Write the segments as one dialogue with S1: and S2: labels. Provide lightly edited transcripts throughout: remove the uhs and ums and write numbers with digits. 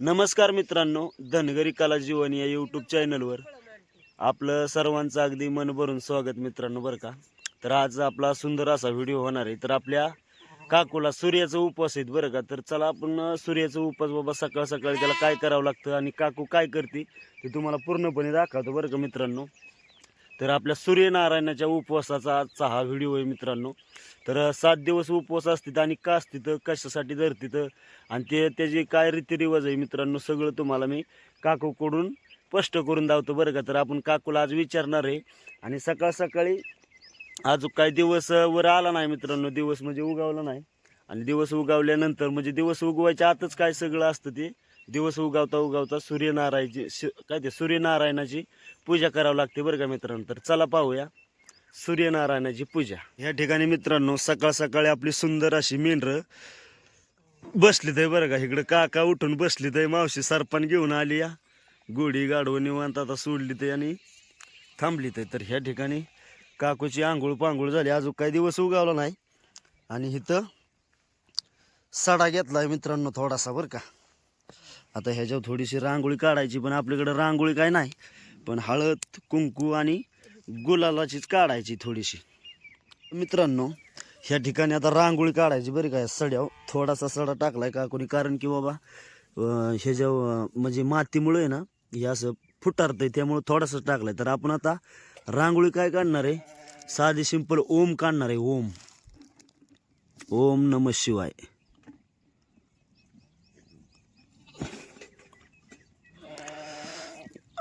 S1: नमस्कार मित्रांनो, धनगरी कला जीवन या यूट्यूब चॅनलवर आपलं सर्वांचं अगदी मन भरून स्वागत मित्रांनो बरं का. तर आज आपला सुंदर असा व्हिडिओ होणार आहे. तर आपल्या काकूला सूर्याचा उपवास आहे बरं का. तर चला आपण सूर्याचा उपवास बाबा सकाळ सकाळी त्याला काय करावं लागतं आणि काकू काय करते ते तुम्हाला पूर्णपणे दाखवतो बरं का मित्रांनो. तर आपल्या सूर्यनारायणाच्या उपवासाचा आजचा हा व्हिडिओ आहे मित्रांनो. तर 7 दिवस उपवास असतात आणि का असतात, कशासाठी धरतात आणि ते त्याचे काय रीतिरिवाज आहे मित्रांनो, सगळं तुम्हाला मी काकूकडून स्पष्ट करून दावतो बरं का. तर आपण काकूला आज विचारणार आहे आणि सकाळ सकाळी अजून काही दिवस वर आला नाही मित्रांनो, दिवस म्हणजे उगावला नाही. आणि दिवस उगावल्यानंतर म्हणजे दिवस उगवायच्या आतच काय सगळं असतं ते दिवस उगावता उगावता सूर्यनारायणाची पूजा करावी लागते बरं का मित्रांनो. तर चला पाहूया सूर्यनारायणाची पूजा. या ठिकाणी मित्रांनो सकाळ सकाळी आपली सुंदर अशी मेंढरं बसलीत आहे बरं का. इकडं काका उठून बसलीत आहे, मावशी सरपण घेऊन आली या गोडी गाडवं निवांत आता सोडलीत आहे आणि थांबलीत आहे. तर ह्या ठिकाणी काकूची आंघोळ पांघोळ झाली, अजून काही दिवस उगावला नाही. आणि इथं सडा घेतलाय मित्रांनो थोडासा बरं का. आता ह्याच्यावर थोडीशी रांगोळी काढायची, पण आपल्याकडे रांगोळी काय नाही, पण हळद कुंकू आणि गुलालाचीच काढायची थोडीशी मित्रांनो. ह्या ठिकाणी आता रांगोळी काढायची बरी काय. सड्यावर थोडासा सडा टाकलाय का कोणी, कारण की बाबा ह्याच्या म्हणजे मातीमुळे ना हे असं फुटारतंय, त्यामुळे थोडासा टाकलाय. तर आपण आता रांगोळी काय काढणार आहे, साधी सिंपल ओम काढणार आहे. ओम ओम नमः शिवाय.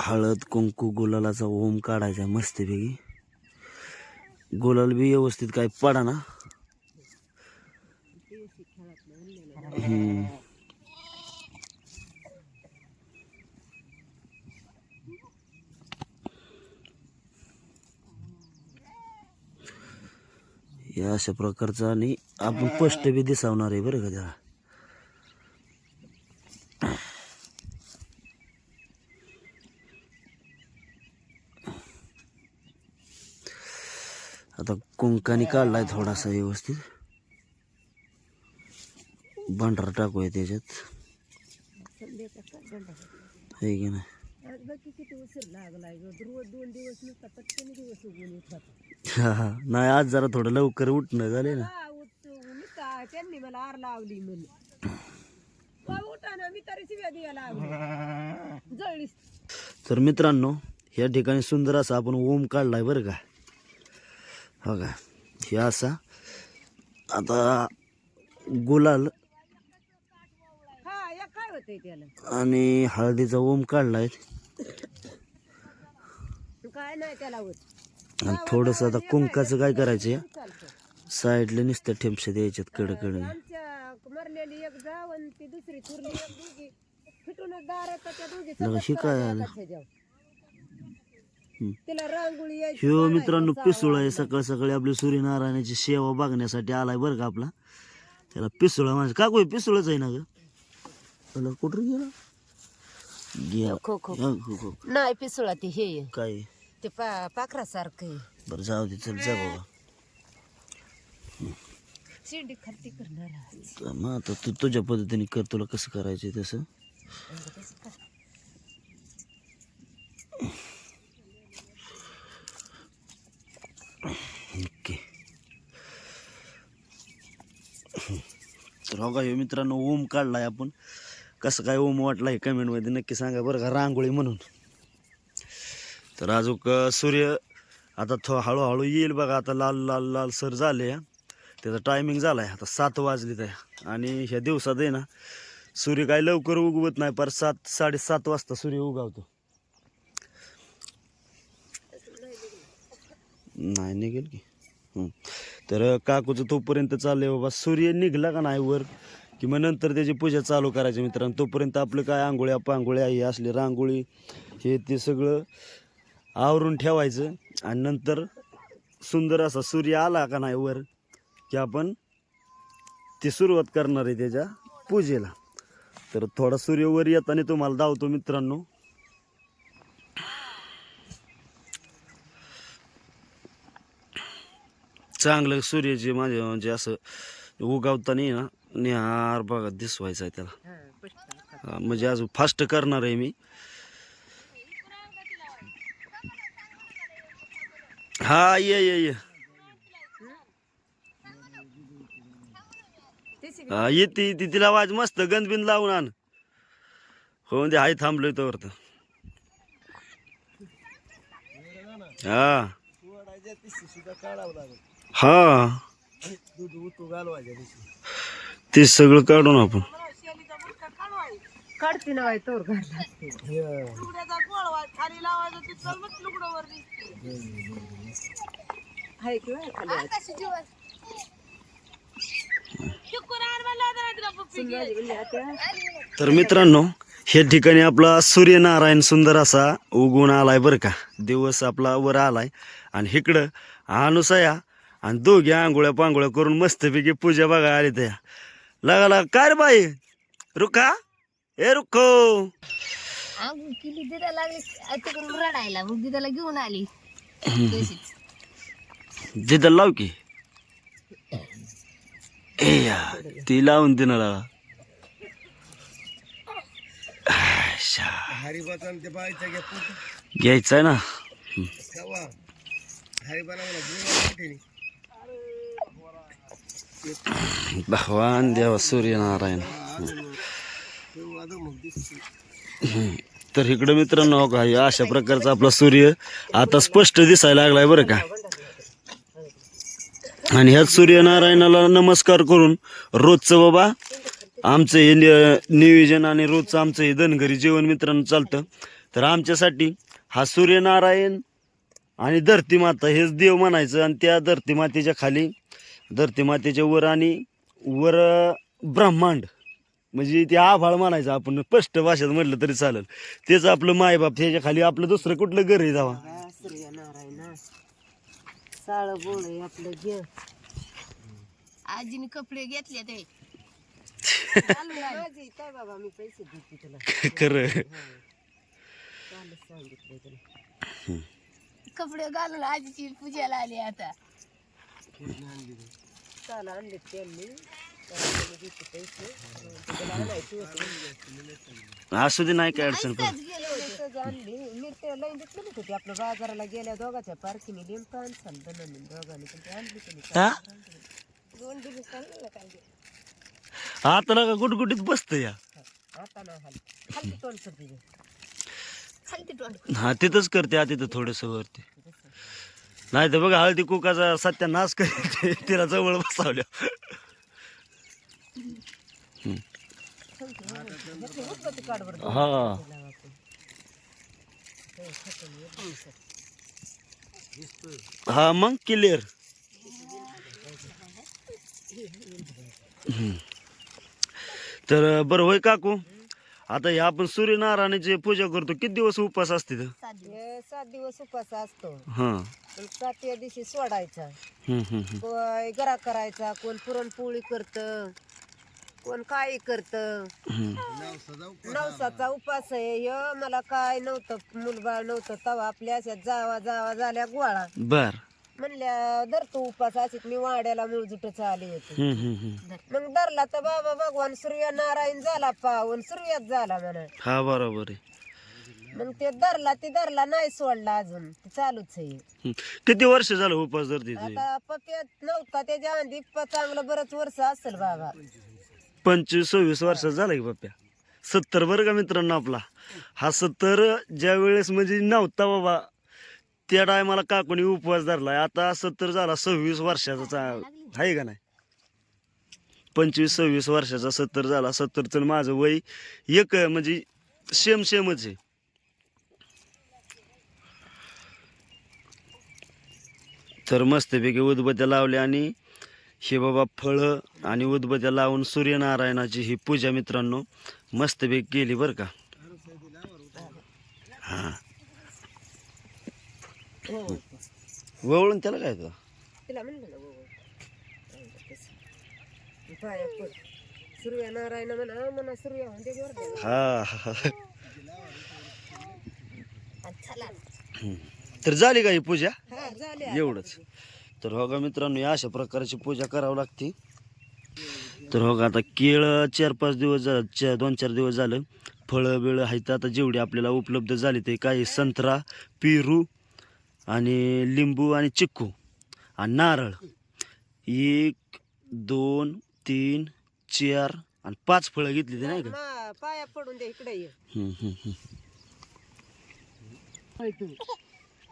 S1: हळद कुंकू गुलालाचा ओम काढायचा मस्तपैकी. गुलाल बी व्यवस्थित काय पडा ना. या अशा प्रकारचा आणि आपण स्पष्ट बी दिसावणार आहे बरं का त्याला. आता कुंकाने काढलाय थोडासा व्यवस्थित, भांडारा टाकूया त्याच्यात आहे की नाही. नाही आज जरा थोडं लवकर उठणं झाले ना.
S2: त्यांनी मला आर लावली जळली.
S1: तर मित्रांनो या ठिकाणी सुंदर असा आपण ओम काढलाय बरं का. हो का, हे असा आता गुलाल
S2: काय होतंय त्याला
S1: आणि हळदीचा ओम काढलाय
S2: काय नाही त्याला होत.
S1: आणि थोडस आता कुंकाचं काय करायचं, साईडला नुसत्या ठेमशे द्यायच्यात कडकडे.
S2: मरलेली एक जाव आणि ती दुसरी थुरली एक दोघी फिटूनच दारात त्या दोघी
S1: हे काय आलं.
S2: तिला रांगोळी
S1: ह्यो मित्रांनो पिसुळा आहे. सकाळ सकाळी आपली सूर्यनारायणाची सेवा बघण्यासाठी आलाय बरं का आपला. त्याला पिसुळा म्हणजे का कोई पिसुळच आहे ना ग. त्याला कुठं गेला
S2: नाही पिसुळा ती हे
S1: काय
S2: ते पाखरासारखं.
S1: बरं जाऊ दे, चल जा बाबा.
S2: शेंडी खालती करणार.
S1: मग आता तू तुझ्या पद्धतीने कर, तुला कसं करायचं तसं. ओके. तर हो का हे मित्रांनो ओम काढलाय आपण. कसं काय ओम वाटला हे कमेंटमध्ये नक्की सांगा बरं का, रांगोळी म्हणून. तर अजून सूर्य आता हळूहळू येईल बघा. आता लाल लाल लाल सर झाले, त्याचा टायमिंग झालाय आता 7 वाजले आहे. आणि ह्या दिवसात आहे ना सूर्य काय लवकर उगवत नाही, पर 7-7:30 वाजता सूर्य उगवतो. नाही निघेल की. तर काकूचं तोपर्यंत चाललंय बाबा, सूर्य निघला का नाही वर कि मग नंतर त्याची पूजा चालू करायची मित्रांनो. तोपर्यंत आपलं काय आंघोळ्या पांघोळ्या हे असले रांगोळी हे ते सगळं आवरून ठेवायचं. आणि नंतर सुंदर असा सूर्य आला का नाही वर की आपण ती सुरुवात करणार आहे त्याच्या पूजेला. तर थोडा सूर्य वर येताना तुम्हाला दावतो मित्रांनो. चांगलं सूर्याचे माझे म्हणजे असं उगावताना ना निहार बघा दिसवायचं आहे त्याला. म्हणजे अजून फास्ट करणार आहे मी. हा ये हा येते तिला आवाज मस्त गंदबिन लावून आण. हो दे हाय थांबलोय तर हा हा ते सगळं काढून आपण
S2: काढते ना बाई तोर हाय की बाई खाली
S1: तर मित्रांनो हे ठिकाणी आपला सूर्यनारायण सुंदर असा उगवून आलाय बरं का. दिवस आपला वर आलाय आणि इकडं अनुसया आणि दोघे आंघोळ्या पांघोळ्या करून मस्तपैकी पूजा बघा आली त्या लागा काय रे बाई रुका ए रुखो
S3: आंघोळ केली दिदा लागली तिकडून रडायला मग दिदाला घेऊन आली
S1: जिथं लाव की ए या ती लावून दे ना लागा. घ्यायचंय ना भगवान देवा सूर्यनारायण. तर इकडे मित्रांनो का अशा प्रकारचा आपला सूर्य आता स्पष्ट दिसायला लागलाय बरं का. आणि ह्याच सूर्यनारायणाला नमस्कार करून रोजचं बाबा आमचं हे नियोजन आणि रोजचं आमचं हे धनगरी जेवण मित्रांनो चालतं. तर आमच्यासाठी हा सूर्यनारायण आणि धरती माता हेच देव म्हणायचं आणि त्या धरती मातेच्या खाली धरती मातेच्या वर आणि वर ब्रह्मांड म्हणजे ते आभाळ म्हणायचं आपण स्पष्ट भाषेत म्हटलं तरी चालेल. तेच आपलं मायबाप त्याच्या खाली आपलं दुसरं कुठलं घर आहे जावा.
S2: सूर्यनारायण साळ बोळ आहे आपलं घे.
S3: आजीने कपडे घेतले ते
S2: माझी काय बाबा मी पैसे देते तुला
S1: खरं
S2: कालच सांगितलं तुला.
S3: कपडे घालून आजीची पूजाला आली आता.
S2: चाल आणले त्यांनी देते पैसे तुला आणायची होती.
S1: असू दे नाही काय अडचण पण
S2: आणली मी ते लाईन देत म्हणत होती आपलं बाजाराला गेल्या दोघाच्या पार्किंग नेमकं आणसाल दोघांनी दोघांनी पण ते आणली
S1: हा?
S2: दोन दिवस आणलं काय
S1: आता ना गुटगुटीत बसत या.
S2: आता नाही हाल खाली तोंड कर तुझे
S3: खाली तोंड
S1: हा तिथंच करते आ तिथं थोडस वरती नाही तर बघा हळदी कुकाचा सत्यानाश करते तिला जवळ बसावल्या. हा हा मग क्लिअर. तर बरं होय काकू आता हे आपण सूर्यनारायणाची पूजा करतो किती दिवस उपवास असते तर?
S2: 7 दिवस उपास असतो.
S1: हा
S2: पण 7व्या दिवशी सोडायचा.
S1: हम्म.
S2: कोण गरा करायचा कोण पुरणपोळी करत कोण काय करत. नवसाचा उपास आहे ह्यो. मला काय नव्हतं मुलबाळ नव्हतं तवा आपल्या अशा जावा झाल्या गोळा
S1: बर
S2: म्हणल्या धरतो उपास अशीच मी वाड्याला मुळजुटच आली होती.
S1: हम्म.
S2: मग धरला तर बाबा भगवान सूर्यनारायण झाला पावन सूर्यात झाला म्हणा.
S1: हा बरोबर आहे.
S2: मग ते धरला नाही सोडला अजून ते चालूच आहे.
S1: किती वर्ष झालं उपवास धरते तुझी?
S2: आता पप्यात नव्हता त्याच्या आधी चांगलं बरंच वर्ष असेल बाबा.
S1: 25-26 वर्षाचा झाला की पप्प्या. 70 बरं का मित्रांनो आपला हा 70 ज्या वेळेस म्हणजे नव्हता बाबा त्या टायमाला काकुनी उपवास धरलाय. आता 70 झाला 26 वर्षाचा आहे का नाही. 25-26 वर्षाचा 70 झाला. 70 माझं वय एक म्हणजे सेमच आहे. तर मस्तपैकी उदबत्त्या लावल्या आणि हे बाबा फळं आणि उदबत्त्या लावून सूर्यनारायणाची ही पूजा मित्रांनो मस्तपैकी केली बरं का. हा वळून त्याला काय तर
S2: तिला म्हणलं ना पाया पड सूर्यनारायण म्हणा सूर्य म्हणजे
S1: हा
S3: चला
S1: तर झाली का ही पूजा
S2: झाले.
S1: एवढंच. तर हो का मित्रांनो या अशा प्रकारची पूजा करावी लागते. तर हो का आता केळ 4-5 दिवस 2-4 दिवस झालं फळं बिळं आहेत आता जेवढे आपल्याला उपलब्ध झाले ते काही संत्रा, पेरू आणि लिंबू आणि चिक्कू आणि नारळ 1 2 3 4 आणि 5 फळं घेतली ते नाही का.
S2: पाया पडून दे इकडे ये.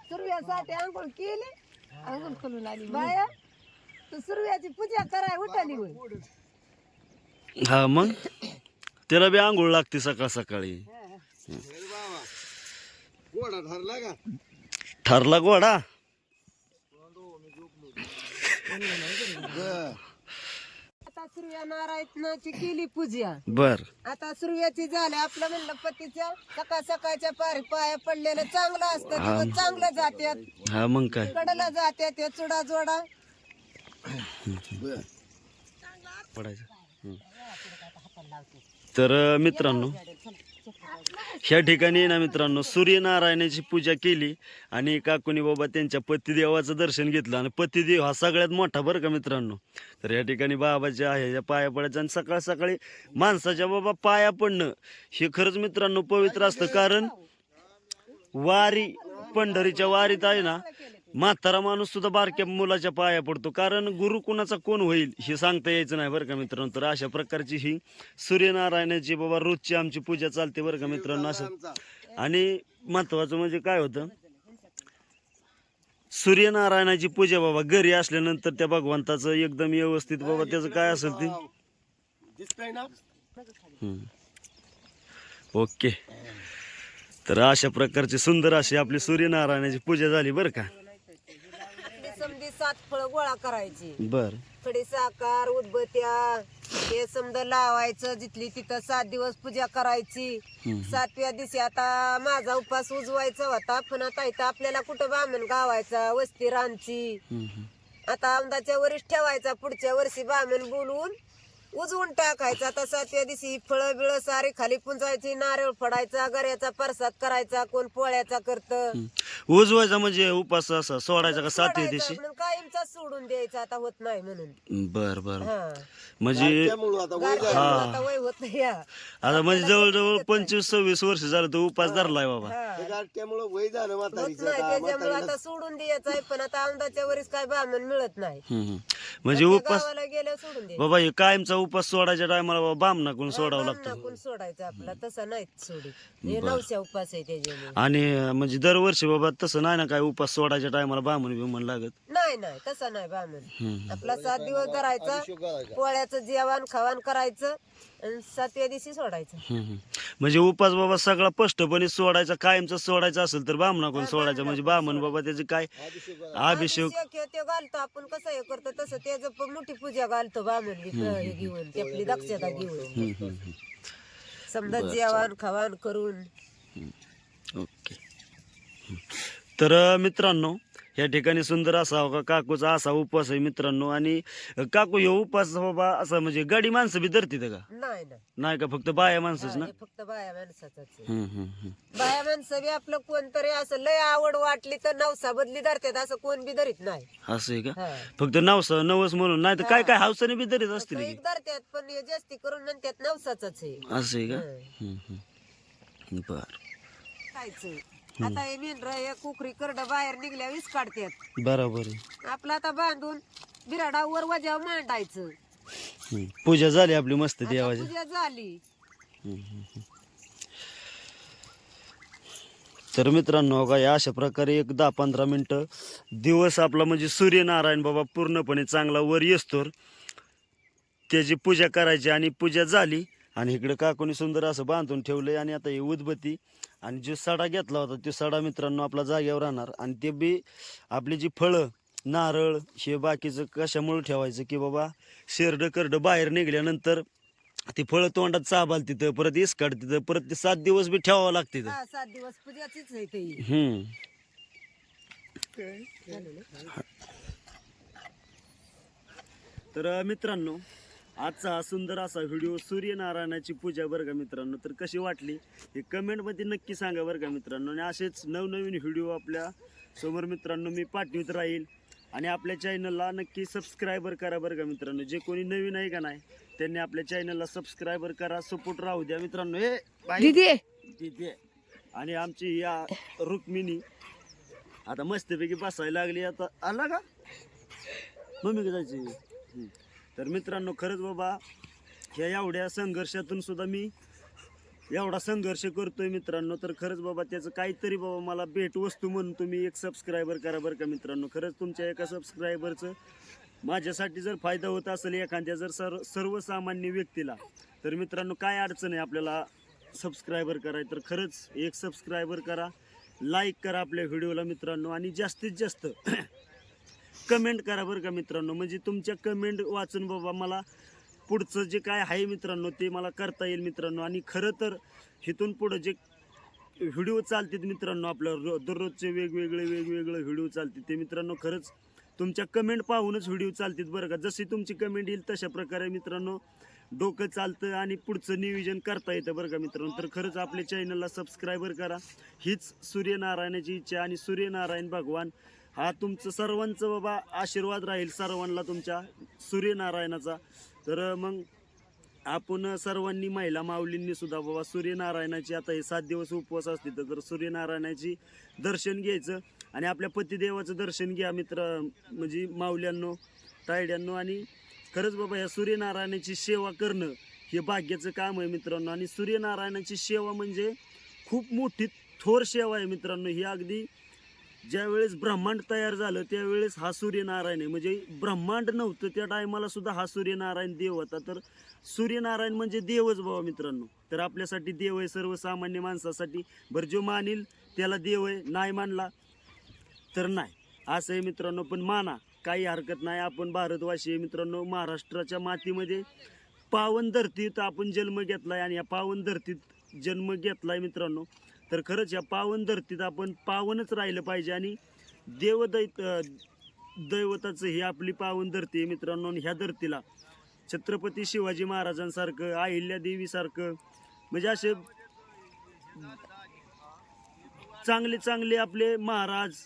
S2: सूर्यासाठी आंघोळ केली,
S3: आंघोळ करून आली
S2: बाया तू सूर्याची पूजा कराय उठाली होय.
S1: हा मग त्याला बी आंघोळ लागते सकाळ सकाळी. ठरला घोडा.
S2: आता सूर्यनारायणाची केली पूजा.
S1: बर
S2: आता सूर्याची झाली आपलं म्हणलं पतीच्या सकाळ सकाळच्या पाया पडलेलं चांगलं असतं, दिवस चांगलं जात्यात.
S1: हा मग काय.
S2: कडला जात्यात ते चुडा जोडा
S1: पडायचं. तर मित्रांनो ह्या ठिकाणी ना मित्रांनो सूर्यनारायणाची पूजा केली आणि काकूनी बाबा त्यांच्या पतिदेवाचं दर्शन घेतलं. आणि पतिदेव हा सगळ्यात मोठा बरं का मित्रांनो. तर या ठिकाणी बाबाच्या आहे पाया पडायचं आणि सकाळ सकाळी माणसाच्या बाबा पाया पडणं हे खरंच मित्रांनो पवित्र असतं. कारण वारी पंढरीच्या वारीत आहे ना म्हातारा माणूस सुद्धा बारक्या मुलाच्या पाया पडतो. कारण गुरु कुणाचा कोण होईल हे सांगता यायचं नाही बरं का मित्रांनो. तर अशा प्रकारची ही सूर्यनारायणाची बाबा रोजची आमची पूजा चालते बरं का मित्रांनो असं. आणि महत्वाचं म्हणजे काय होतं, सूर्यनारायणाची पूजा बाबा घरी असल्यानंतर त्या भगवंताचं एकदम व्यवस्थित बाबा त्याचं काय असेल ते ओके. तर अशा प्रकारची सुंदर अशी आपली सूर्यनारायणाची पूजा झाली बरं का.
S2: समधी 7 फळं गोळा करायची,
S1: बर
S2: खडी साखर उदबत्या हे समजा लावायचं, जिथली तिथं 7 दिवस पूजा करायची. 7व्या दिवशी आता माझा उपास उजवायचा होता, पण आता इथं आपल्याला कुठं बामण गावायचा वस्ती रानची. आता आमदाच्या वरीच ठेवायचा, पुढच्या वर्षी बामण बोलवून उजवून टाकायचा. आता 7व्या दिवशी फळं बिळं सारी खाली पुंजायची, नारळ फोडायचा, गऱ्याचा प्रसाद करायचा, कोण पोळ्याचा करतं.
S1: उजवायचा म्हणजे उपास असा सोडायचा का 7व्या दिवशी?
S2: म्हणून कायमचा सोडून द्यायचा, आता होत नाही म्हणून.
S1: बर बर.
S2: हा
S1: म्हणजे
S2: आता वय होत नाही या.
S1: आता म्हणजे जवळजवळ 25-26 वर्ष झालं तो उपास धरलाय बाबा.
S2: होत नाही त्याच्यामुळे आता सोडून द्यायचं आहे. पण आता आमदाच्या वरीस काय बामण मिळत नाही,
S1: म्हणजे उपास
S2: गावाला गेल्या सोडून द्यायचं.
S1: बाबा हे कायमचा उपास सोडायच्या टायमाला बाबा बामणाकडून सोडावं लागतं.
S2: कोण सोडायचं आपला तसा नाही सोडित, हे 900 उपास आहे त्याच्यामुळे.
S1: आणि म्हणजे दरवर्षी बाबा तसं नाही ना काय उपास सोडायच्या टायमाला बामण बिमण लागत?
S2: नाही नाही तसं नाही बामण. आपला 7 दिवस धरायचा, पोळ्याचं जेवण खावण करायचं आणि 7व्या दिवशी सोडायचं.
S1: म्हणजे उपास बाबा सगळा स्पष्टपणे सोडायचा, कायमचा सोडायचा असेल तर बामणाकडून सोडायचा. म्हणजे बामण बाबा त्याचे काय अभिषेक
S2: ते घालतो आपण, कसं हे करतो तसं त्याचं मोठी पूजा घालतो बामण घेऊन, ते आपली दक्षता घेऊन समजा जेवण खावण करून.
S1: ओके. तर मित्रांनो या ठिकाणी सुंदर असा काकूचा असा उपवास आहे मित्रांनो. आणि काकू हे उपवास बाबा असं म्हणजे गाडी माणसं बी धरते का?
S2: नाही
S1: नाही का, फक्त बाया माणसंच ना?
S2: फक्त बाया माणसाच. बाया माणसं बी आपलं कोणतरी असं लय आवड वाटली तर नवसा बदली धरतात, असं कोण बी धरीत नाही.
S1: असं आहे का? फक्त नवस म्हणून नाही तर काय काय हौसाने बी धरीत असतील की?
S2: धरतात पण हे जास्ती करून म्हणतात नवसाच आहे.
S1: असं आहे का? बर.
S2: खायचं आता हे मेंढर हे कुकरी करड बाहेर निघल्या वीस काढतात
S1: बरोबर.
S2: आपलं आता बांधून बिराडावर वजाव मांडायचं.
S1: पूजा झाली आपली मस्त देवाची.
S2: पूजा झाली.
S1: तर मित्रांनो का या अशा प्रकारे एक 10-15 मिनिटं दिवस आपला म्हणजे सूर्यनारायण बाबा पूर्णपणे चांगला वर येस्तोर त्याची पूजा करायची. आणि पूजा झाली आणि इकडे काकूनी सुंदर असं बांधून ठेवलंय. आणि आता हे उदबत्ती आणि जो सडा घेतला होता तो सडा मित्रांनो आपला जागेवर राहणार. आणि ते बी आपली जी फळं नारळ हे बाकीचं कशामुळे ठेवायचं की बाबा शेरडं करडं बाहेर निघाल्यानंतर ती फळं तोंडात चाबाल तिथं, परत इसकाड तिथं, परत ते 7 दिवस बी ठेवावं लागते.
S2: 7 दिवस पूजाचीच आहे ते.
S1: तर मित्रांनो आजचा हा सुंदर असा व्हिडिओ सूर्यनारायणाची पूजा बरं का मित्रांनो. तर कशी वाटली हे कमेंटमध्ये नक्की सांगा बरं का मित्रांनो. आणि असेच नवनवीन व्हिडिओ आपल्या समोर मित्रांनो मी पाठवत राहील. आणि आपल्या चॅनलला नक्की सबस्क्रायबर करा बरं का मित्रांनो. जे कोणी नवीन आहे का नाही त्यांनी आपल्या चॅनलला सबस्क्रायबर करा, सपोर्ट राहू द्या मित्रांनो. हे बाई तिथे आणि आमची या रुक्मिणी आता मस्तपैकी बसायला लागली. आता आला का मम्मी जायची. तर मित्रांनो खरंच बाबा ह्या एवढ्या संघर्षातून सुद्धा मी एवढा संघर्ष करतोय मित्रांनो. तर खरंच बाबा त्याचं काहीतरी बाबा मला भेटवस्तू म्हणून तुम्ही एक सबस्क्रायबर करा बरं का मित्रांनो. खरंच तुमच्या एका सबस्क्रायबरचं माझ्यासाठी जर फायदा होत असेल एखाद्या जर सर्वसामान्य व्यक्तीला, तर मित्रांनो काय अडचण आहे आपल्याला सबस्क्रायबर कराय. तर खरंच एक सबस्क्रायबर करा, लाईक करा आपल्या व्हिडिओला मित्रांनो, आणि जास्तीत जास्त कमेंट करा बरं का मित्रांनो. म्हणजे तुमच्या कमेंट वाचून बाबा मला पुढचं जे काय आहे मित्रांनो ते मला करता येईल मित्रांनो. आणि खरं तर इथून पुढं जे व्हिडिओ चालतात मित्रांनो आपल्या दररोजचे वेगवेगळे व्हिडिओ चालतात ते मित्रांनो खरंच तुमच्या कमेंट पाहूनच व्हिडिओ चालतात बरं का. जशी तुमची कमेंट येईल तशा प्रकारे मित्रांनो डोकं चालतं आणि पुढचं नियोजन करता येतं बरं का मित्रांनो. तर खरंच आपल्या चॅनलला सबस्क्रायबर करा, हीच सूर्यनारायणाची इच्छा. आणि सूर्यनारायण भगवान हा तुमचं सर्वांचं बाबा आशीर्वाद राहील सर्वांना तुमच्या सूर्यनारायणाचा. तर मग आपण सर्वांनी महिला माऊलींनी सुद्धा बाबा सूर्यनारायणाची आता हे 7 दिवस उपवास असते तर सूर्यनारायणाची दर्शन घ्यायचं आणि आपल्या पतिदेवाचं दर्शन घ्या मित्र, म्हणजे माऊल्यांनो तायड्यांनो. आणि खरंच बाबा ह्या सूर्यनारायणाची सेवा करणं हे भाग्याचं काम आहे मित्रांनो. आणि सूर्यनारायणाची सेवा म्हणजे खूप मोठी थोर सेवा आहे मित्रांनो. ही अगदी ज्यावेळेस ब्रह्मांड तयार झालं त्यावेळेस हा सूर्यनारायण आहे. म्हणजे ब्रह्मांड नव्हतं त्या टायमाला सुद्धा हा सूर्यनारायण देव होता. तर सूर्यनारायण म्हणजे देवच बाबा मित्रांनो. तर आपल्यासाठी देव आहे सर्वसामान्य माणसासाठी. बरं जो मानील त्याला देव आहे, नाही मानला तर नाही, असं आहे मित्रांनो. पण माना, काही हरकत नाही. आपण भारतवासी आहे मित्रांनो. महाराष्ट्राच्या मातीमध्ये पावन धरतीत आपण जन्म घेतलाय आणि या पावन धरतीत जन्म घेतलाय मित्रांनो. तर खरंच या पावन धरतीत आपण पावनच राहिलं पाहिजे. आणि दैवताचं ही आपली पावन धरती आहे मित्रांनो. आणि ह्या धरतीला छत्रपती शिवाजी महाराजांसारखं, अहिल्यादेवीसारखं म्हणजे असे चांगले चांगले आपले महाराज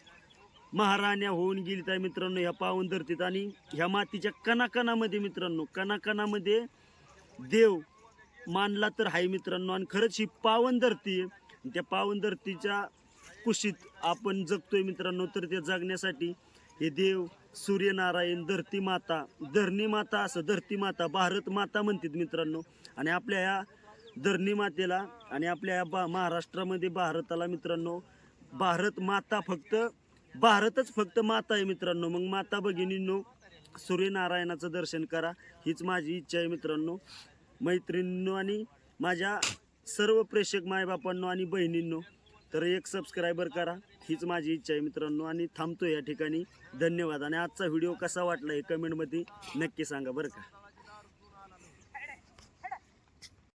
S1: महाराण्या होऊन गेलीत आहे मित्रांनो ह्या पावन धरतीत. आणि ह्या मातीच्या कणाकणामध्ये मित्रांनो, कणाकणामध्ये देव मानला तर आहे मित्रांनो. आणि खरंच ही पावन धरती आहे. त्या पावन धरतीच्या कुशीत आपण जगतोय मित्रांनो. तर त्या जगण्यासाठी हे देव, सूर्यनारायण, धरती माता, धरणी माता, असं धरती माता, भारत माता म्हणतात मित्रांनो. आणि आपल्या ह्या धरणी मातेला आणि आपल्या ह्या महाराष्ट्रामध्ये भारताला मित्रांनो भारत माता भारतच फक्त माता आहे मित्रांनो. मग माता भगिनींनो सूर्यनारायणाचं दर्शन करा, हीच माझी इच्छा आहे मित्रांनो, मैत्रिणींनो आणि माझ्या सर्व प्रेक्षक मायबापांनो आणि बहिणींनो. तर एक सबस्क्रायबर करा, हीच माझी इच्छा आहे मित्रांनो. आणि थांबतो या ठिकाणी. धन्यवाद. आणि आजचा व्हिडिओ कसा वाटला हे कमेंटमध्ये नक्की सांगा बरं का.